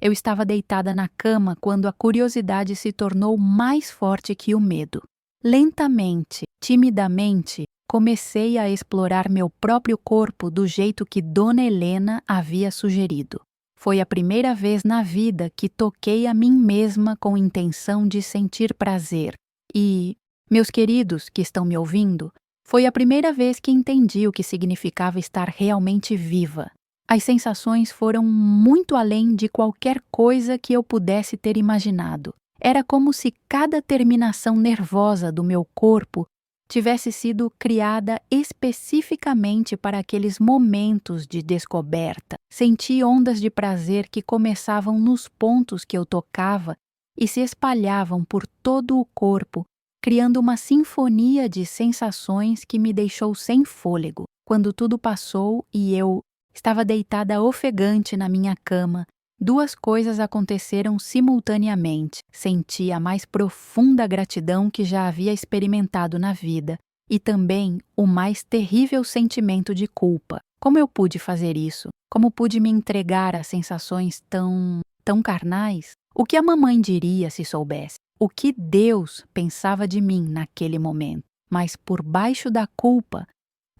eu estava deitada na cama quando a curiosidade se tornou mais forte que o medo. Lentamente, timidamente, comecei a explorar meu próprio corpo do jeito que Dona Helena havia sugerido. Foi a primeira vez na vida que toquei a mim mesma com intenção de sentir prazer. E, meus queridos que estão me ouvindo, foi a primeira vez que entendi o que significava estar realmente viva. As sensações foram muito além de qualquer coisa que eu pudesse ter imaginado. Era como se cada terminação nervosa do meu corpo tivesse sido criada especificamente para aqueles momentos de descoberta. Senti ondas de prazer que começavam nos pontos que eu tocava e se espalhavam por todo o corpo, criando uma sinfonia de sensações que me deixou sem fôlego. Quando tudo passou e eu estava deitada ofegante na minha cama, 2 coisas aconteceram simultaneamente. Senti a mais profunda gratidão que já havia experimentado na vida e também o mais terrível sentimento de culpa. Como eu pude fazer isso? Como pude me entregar a sensações tão carnais? O que a mamãe diria se soubesse? O que Deus pensava de mim naquele momento? Mas por baixo da culpa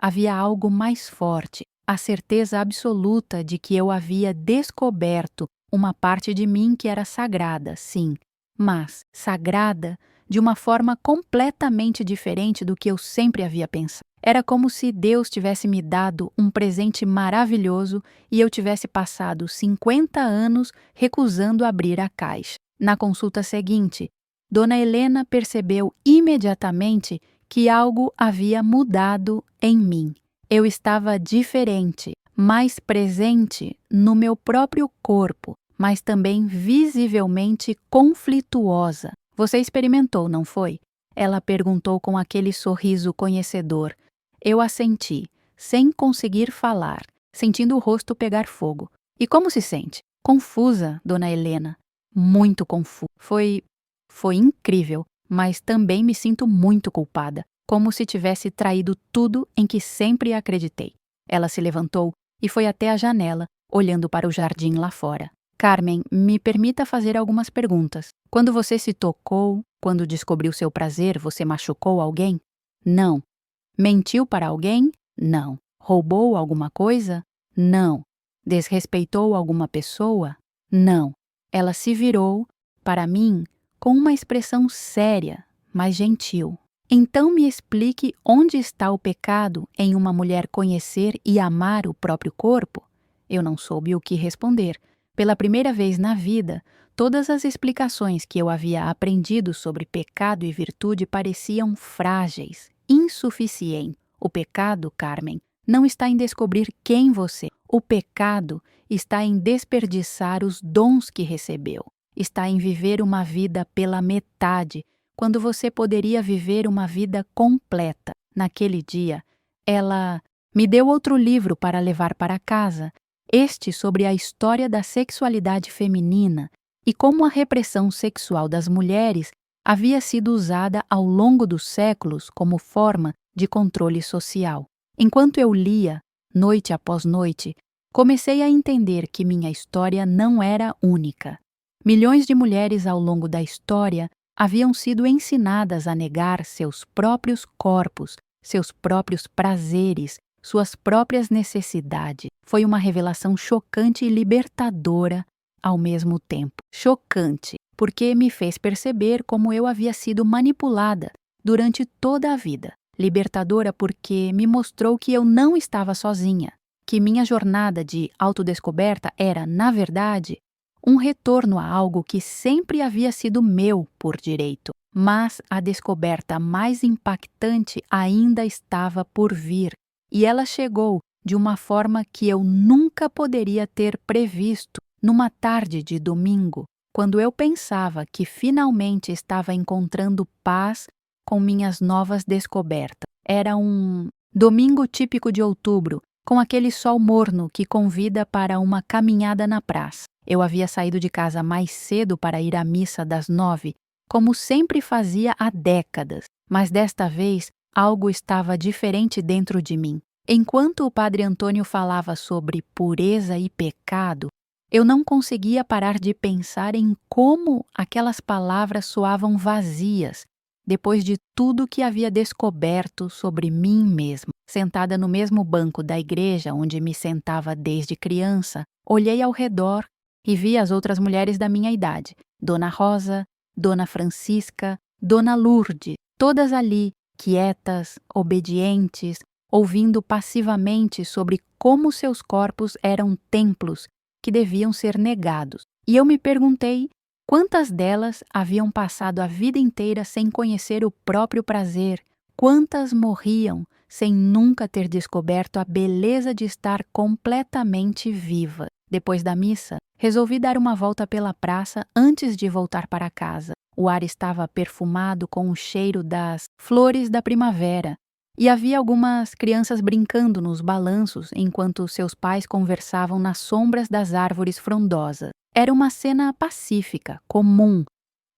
havia algo mais forte. A certeza absoluta de que eu havia descoberto uma parte de mim que era sagrada, sim, mas sagrada de uma forma completamente diferente do que eu sempre havia pensado. Era como se Deus tivesse me dado um presente maravilhoso e eu tivesse passado 50 anos recusando abrir a caixa. Na consulta seguinte, Dona Helena percebeu imediatamente que algo havia mudado em mim. Eu estava diferente, mais presente no meu próprio corpo, mas também visivelmente conflituosa. Você experimentou, não foi? Ela perguntou com aquele sorriso conhecedor. Eu assenti, sem conseguir falar, sentindo o rosto pegar fogo. E como se sente? Confusa, dona Helena. Muito confusa. Foi incrível, mas também me sinto muito culpada, como se tivesse traído tudo em que sempre acreditei. Ela se levantou e foi até a janela, olhando para o jardim lá fora. Carmen, me permita fazer algumas perguntas. Quando você se tocou, quando descobriu seu prazer, você machucou alguém? Não. Mentiu para alguém? Não. Roubou alguma coisa? Não. Desrespeitou alguma pessoa? Não. Ela se virou para mim com uma expressão séria, mas gentil. Então me explique onde está o pecado em uma mulher conhecer e amar o próprio corpo? Eu não soube o que responder. Pela primeira vez na vida, todas as explicações que eu havia aprendido sobre pecado e virtude pareciam frágeis, insuficientes. O pecado, Carmen, não está em descobrir quem você é. O pecado está em desperdiçar os dons que recebeu. Está em viver uma vida pela metade, quando você poderia viver uma vida completa. Naquele dia, ela me deu outro livro para levar para casa, este sobre a história da sexualidade feminina e como a repressão sexual das mulheres havia sido usada ao longo dos séculos como forma de controle social. Enquanto eu lia, noite após noite, comecei a entender que minha história não era única. Milhões de mulheres ao longo da história haviam sido ensinadas a negar seus próprios corpos, seus próprios prazeres, suas próprias necessidades. Foi uma revelação chocante e libertadora ao mesmo tempo. Chocante, porque me fez perceber como eu havia sido manipulada durante toda a vida. Libertadora porque me mostrou que eu não estava sozinha, que minha jornada de autodescoberta era, na verdade, um retorno a algo que sempre havia sido meu por direito. Mas a descoberta mais impactante ainda estava por vir, e ela chegou de uma forma que eu nunca poderia ter previsto. Numa tarde de domingo, quando eu pensava que finalmente estava encontrando paz com minhas novas descobertas. Era um domingo típico de outubro, com aquele sol morno que convida para uma caminhada na praça. Eu havia saído de casa mais cedo para ir à missa das 9, como sempre fazia há décadas, mas desta vez algo estava diferente dentro de mim. Enquanto o padre Antônio falava sobre pureza e pecado, eu não conseguia parar de pensar em como aquelas palavras soavam vazias, depois de tudo que havia descoberto sobre mim mesma. Sentada no mesmo banco da igreja onde me sentava desde criança, olhei ao redor e vi as outras mulheres da minha idade, Dona Rosa, Dona Francisca, Dona Lourdes, todas ali, quietas, obedientes, ouvindo passivamente sobre como seus corpos eram templos que deviam ser negados. E eu me perguntei quantas delas haviam passado a vida inteira sem conhecer o próprio prazer, quantas morriam sem nunca ter descoberto a beleza de estar completamente viva. Depois da missa, resolvi dar uma volta pela praça antes de voltar para casa. O ar estava perfumado com o cheiro das flores da primavera, e havia algumas crianças brincando nos balanços enquanto seus pais conversavam nas sombras das árvores frondosas. Era uma cena pacífica, comum,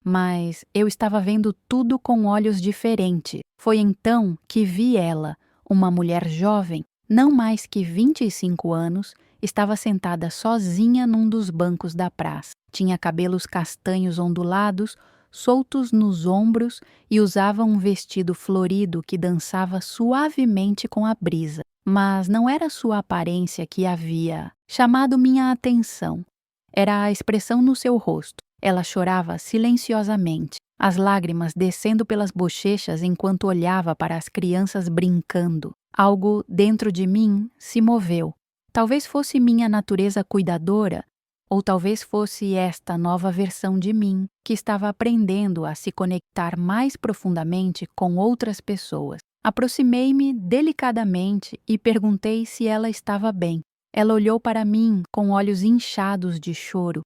mas eu estava vendo tudo com olhos diferentes. Foi então que vi ela, uma mulher jovem, não mais que 25 anos, estava sentada sozinha num dos bancos da praça. Tinha cabelos castanhos ondulados, soltos nos ombros, e usava um vestido florido que dançava suavemente com a brisa. Mas não era sua aparência que havia chamado minha atenção. Era a expressão no seu rosto. Ela chorava silenciosamente, as lágrimas descendo pelas bochechas enquanto olhava para as crianças brincando. Algo dentro de mim se moveu. Talvez fosse minha natureza cuidadora, ou talvez fosse esta nova versão de mim que estava aprendendo a se conectar mais profundamente com outras pessoas. Aproximei-me delicadamente e perguntei se ela estava bem. Ela olhou para mim com olhos inchados de choro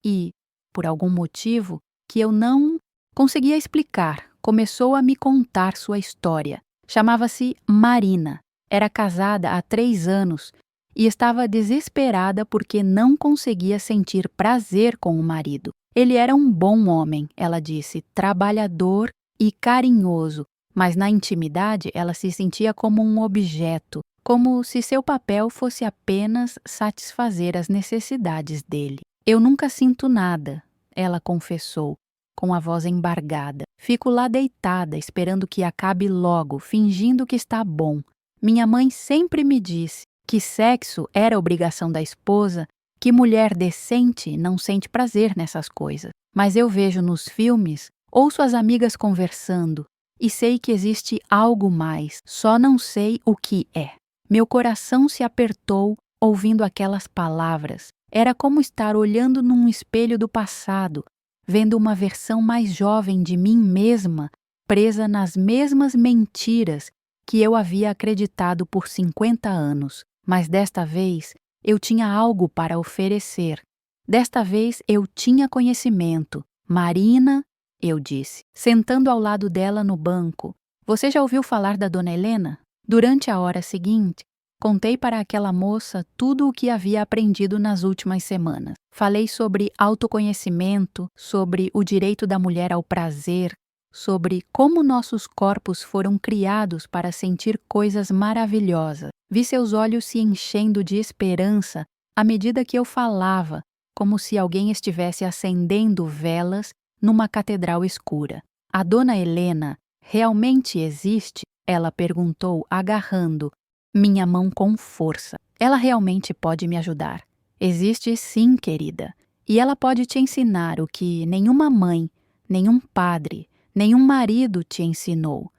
e, por algum motivo que eu não Conseguia explicar, começou a me contar sua história. Chamava-se Marina, era casada há 3 anos e estava desesperada porque não conseguia sentir prazer com o marido. Ele era um bom homem, ela disse, trabalhador e carinhoso, mas na intimidade ela se sentia como um objeto, como se seu papel fosse apenas satisfazer as necessidades dele. Eu nunca sinto nada, ela confessou, com a voz embargada. Fico lá deitada, esperando que acabe logo, fingindo que está bom. Minha mãe sempre me disse que sexo era obrigação da esposa, que mulher decente não sente prazer nessas coisas. Mas eu vejo nos filmes, ouço as amigas conversando e sei que existe algo mais, só não sei o que é. Meu coração se apertou ouvindo aquelas palavras. Era como estar olhando num espelho do passado, vendo uma versão mais jovem de mim mesma, presa nas mesmas mentiras que eu havia acreditado por 50 anos. Mas desta vez eu tinha algo para oferecer. Desta vez eu tinha conhecimento. Marina, eu disse, sentando ao lado dela no banco. Você já ouviu falar da Dona Helena? Durante a hora seguinte, contei para aquela moça tudo o que havia aprendido nas últimas semanas. Falei sobre autoconhecimento, sobre o direito da mulher ao prazer, sobre como nossos corpos foram criados para sentir coisas maravilhosas. Vi seus olhos se enchendo de esperança à medida que eu falava, como se alguém estivesse acendendo velas numa catedral escura. A Dona Helena realmente existe? Ela perguntou, agarrando minha mão com força. Ela realmente pode me ajudar. Existe sim, querida. E ela pode te ensinar o que nenhuma mãe, nenhum padre, nenhum marido te ensinou.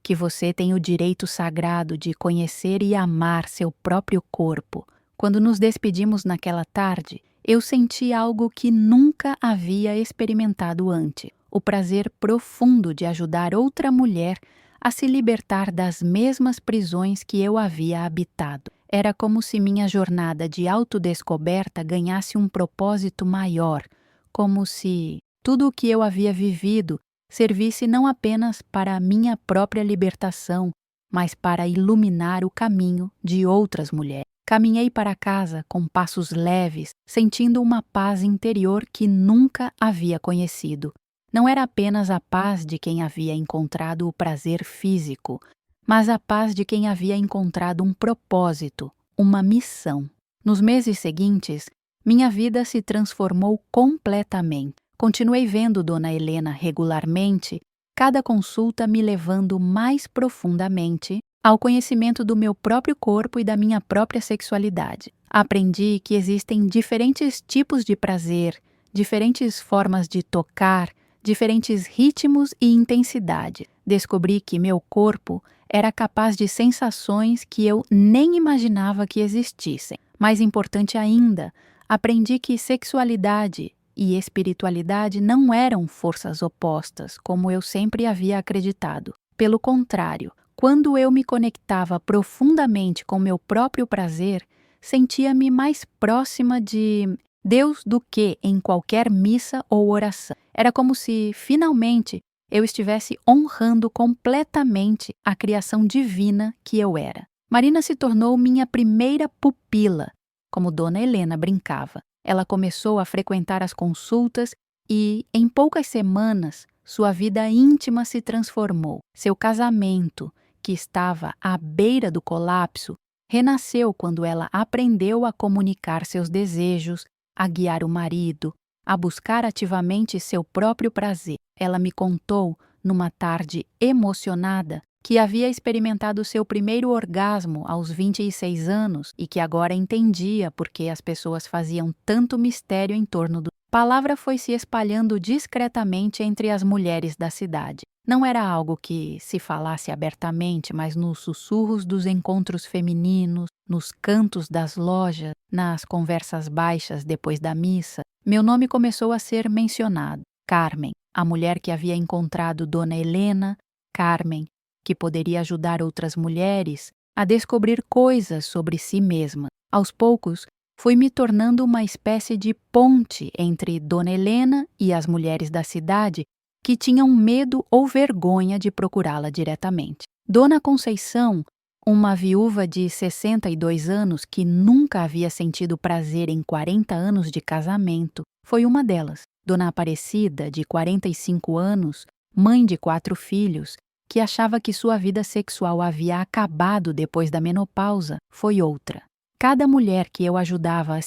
Que você tem o direito sagrado de conhecer e amar seu próprio corpo. Quando nos despedimos naquela tarde, eu senti algo que nunca havia experimentado antes. O prazer profundo de ajudar outra mulher a se libertar das mesmas prisões que eu havia habitado. Era como se minha jornada de autodescoberta ganhasse um propósito maior, como se tudo o que eu havia vivido servisse não apenas para a minha própria libertação, mas para iluminar o caminho de outras mulheres. Caminhei para casa com passos leves, sentindo uma paz interior que nunca havia conhecido. Não era apenas a paz de quem havia encontrado o prazer físico, mas a paz de quem havia encontrado um propósito, uma missão. Nos meses seguintes, minha vida se transformou completamente. Continuei vendo Dona Helena regularmente, cada consulta me levando mais profundamente ao conhecimento do meu próprio corpo e da minha própria sexualidade. Aprendi que existem diferentes tipos de prazer, diferentes formas de tocar, diferentes ritmos e intensidade. Descobri que meu corpo era capaz de sensações que eu nem imaginava que existissem. Mais importante ainda, aprendi que sexualidade e espiritualidade não eram forças opostas, como eu sempre havia acreditado. Pelo contrário, quando eu me conectava profundamente com meu próprio prazer, sentia-me mais próxima de Deus do que em qualquer missa ou oração. Era como se, finalmente, eu estivesse honrando completamente a criação divina que eu era. Marina se tornou minha primeira pupila, como Dona Helena brincava. Ela começou a frequentar as consultas e, em poucas semanas, sua vida íntima se transformou. Seu casamento, que estava à beira do colapso, renasceu quando ela aprendeu a comunicar seus desejos, a guiar o marido, a buscar ativamente seu próprio prazer. Ela me contou, numa tarde emocionada, que havia experimentado seu primeiro orgasmo aos 26 anos e que agora entendia por que as pessoas faziam tanto mistério em torno do. A palavra foi se espalhando discretamente entre as mulheres da cidade. Não era algo que se falasse abertamente, mas nos sussurros dos encontros femininos, nos cantos das lojas, nas conversas baixas depois da missa, meu nome começou a ser mencionado. Carmen, a mulher que havia encontrado Dona Helena, Carmen, que poderia ajudar outras mulheres a descobrir coisas sobre si mesma. Aos poucos, fui me tornando uma espécie de ponte entre Dona Helena e as mulheres da cidade que tinham medo ou vergonha de procurá-la diretamente. Dona Conceição, uma viúva de 62 anos que nunca havia sentido prazer em 40 anos de casamento, foi uma delas. Dona Aparecida, de 45 anos, mãe de 4 filhos, que achava que sua vida sexual havia acabado depois da menopausa, foi outra. Cada mulher que eu ajudava a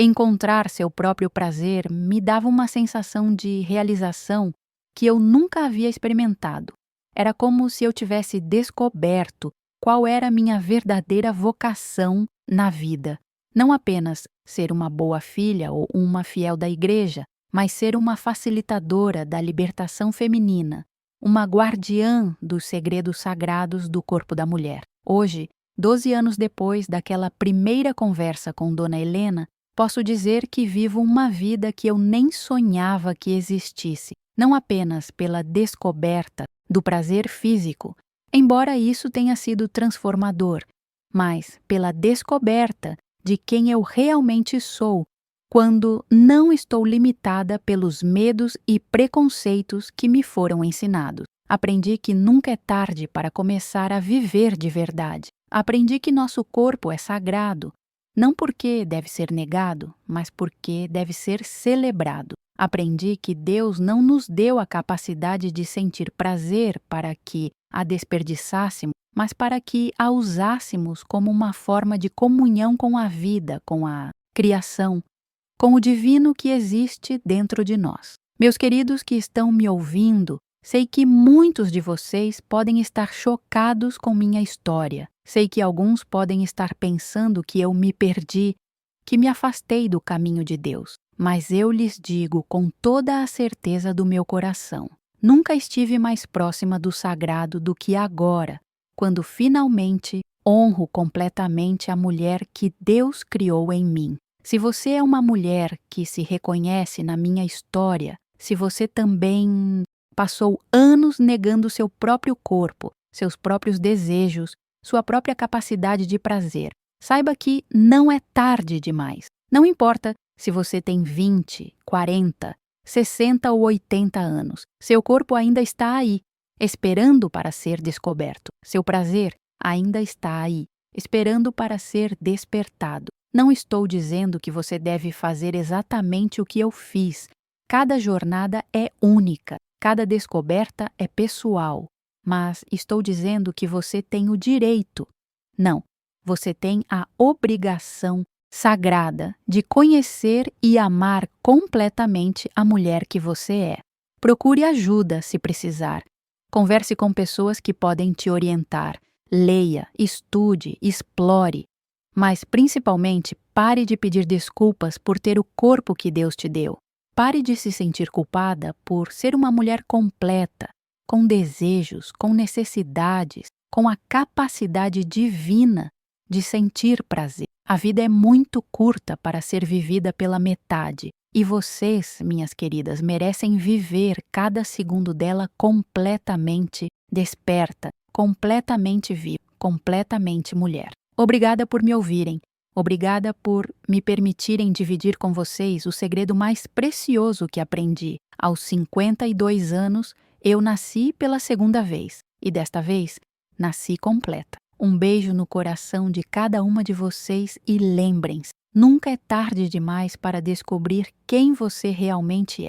encontrar seu próprio prazer me dava uma sensação de realização que eu nunca havia experimentado. Era como se eu tivesse descoberto qual era a minha verdadeira vocação na vida. Não apenas ser uma boa filha ou uma fiel da igreja, mas ser uma facilitadora da libertação feminina, uma guardiã dos segredos sagrados do corpo da mulher. Hoje, 12 anos depois daquela primeira conversa com Dona Helena, posso dizer que vivo uma vida que eu nem sonhava que existisse, não apenas pela descoberta do prazer físico, embora isso tenha sido transformador, mas pela descoberta de quem eu realmente sou, quando não estou limitada pelos medos e preconceitos que me foram ensinados. Aprendi que nunca é tarde para começar a viver de verdade. Aprendi que nosso corpo é sagrado, não porque deve ser negado, mas porque deve ser celebrado. Aprendi que Deus não nos deu a capacidade de sentir prazer para que a desperdiçássemos, mas para que a usássemos como uma forma de comunhão com a vida, com a criação, com o divino que existe dentro de nós. Meus queridos que estão me ouvindo, sei que muitos de vocês podem estar chocados com minha história. Sei que alguns podem estar pensando que eu me perdi, que me afastei do caminho de Deus. Mas eu lhes digo com toda a certeza do meu coração: nunca estive mais próxima do sagrado do que agora, quando finalmente honro completamente a mulher que Deus criou em mim. Se você é uma mulher que se reconhece na minha história, se você também passou anos negando seu próprio corpo, seus próprios desejos, sua própria capacidade de prazer, saiba que não é tarde demais. Não importa se você tem 20, 40, 60 ou 80 anos, seu corpo ainda está aí, esperando para ser descoberto. Seu prazer ainda está aí, esperando para ser despertado. Não estou dizendo que você deve fazer exatamente o que eu fiz. Cada jornada é única, cada descoberta é pessoal. Mas estou dizendo que você tem o direito, não, você tem a obrigação sagrada de conhecer e amar completamente a mulher que você é. Procure ajuda se precisar. Converse com pessoas que podem te orientar. Leia, estude, explore. Mas, principalmente, pare de pedir desculpas por ter o corpo que Deus te deu. Pare de se sentir culpada por ser uma mulher completa, com desejos, com necessidades, com a capacidade divina de sentir prazer. A vida é muito curta para ser vivida pela metade. E vocês, minhas queridas, merecem viver cada segundo dela completamente desperta, completamente viva, completamente mulher. Obrigada por me ouvirem. Obrigada por me permitirem dividir com vocês o segredo mais precioso que aprendi. Aos 52 anos, eu nasci pela segunda vez. E desta vez, nasci completa. Um beijo no coração de cada uma de vocês e lembrem-se, nunca é tarde demais para descobrir quem você realmente é.